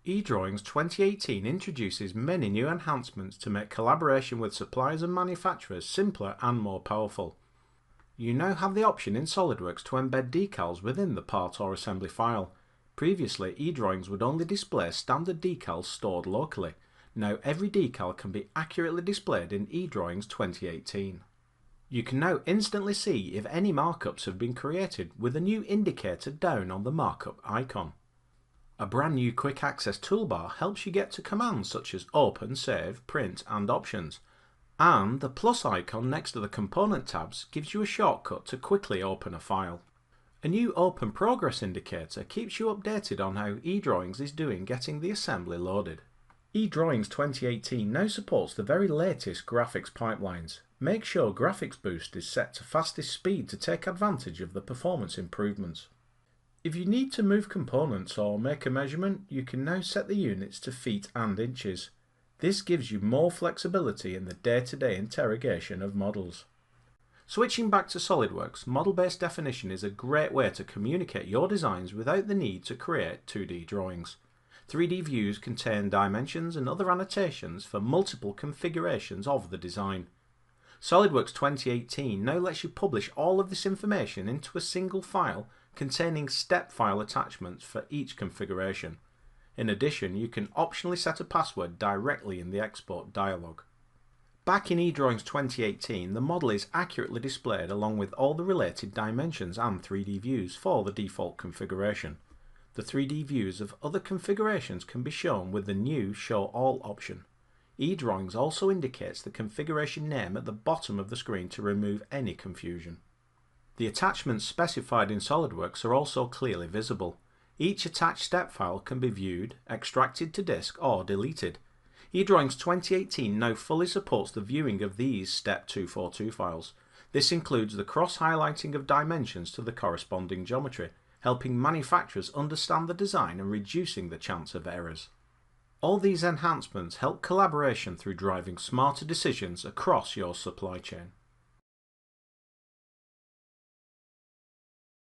eDrawings 2018 introduces many new enhancements to make collaboration with suppliers and manufacturers simpler and more powerful. You now have the option in SOLIDWORKS to embed decals within the part or assembly file. Previously, eDrawings would only display standard decals stored locally. Now every decal can be accurately displayed in eDrawings 2018. You can now instantly see if any markups have been created with a new indicator down on the markup icon. A brand new quick access toolbar helps you get to commands such as open, save, print and options. And the plus icon next to the component tabs gives you a shortcut to quickly open a file. A new open progress indicator keeps you updated on how eDrawings is doing getting the assembly loaded. eDrawings 2018 now supports the very latest graphics pipelines. Make sure Graphics Boost is set to fastest speed to take advantage of the performance improvements. If you need to move components or make a measurement, you can now set the units to feet and inches. This gives you more flexibility in the day-to-day interrogation of models. Switching back to SOLIDWORKS, model-based definition is a great way to communicate your designs without the need to create 2D drawings. 3D views contain dimensions and other annotations for multiple configurations of the design. SOLIDWORKS 2018 now lets you publish all of this information into a single file containing step file attachments for each configuration. In addition, you can optionally set a password directly in the export dialog. Back in eDrawings 2018, the model is accurately displayed along with all the related dimensions and 3D views for the default configuration. The 3D views of other configurations can be shown with the new Show All option. eDrawings also indicates the configuration name at the bottom of the screen to remove any confusion. The attachments specified in SOLIDWORKS are also clearly visible. Each attached step file can be viewed, extracted to disk or deleted. eDrawings 2018 now fully supports the viewing of these Step 242 files. This includes the cross-highlighting of dimensions to the corresponding geometry, helping manufacturers understand the design and reducing the chance of errors. All these enhancements help collaboration through driving smarter decisions across your supply chain.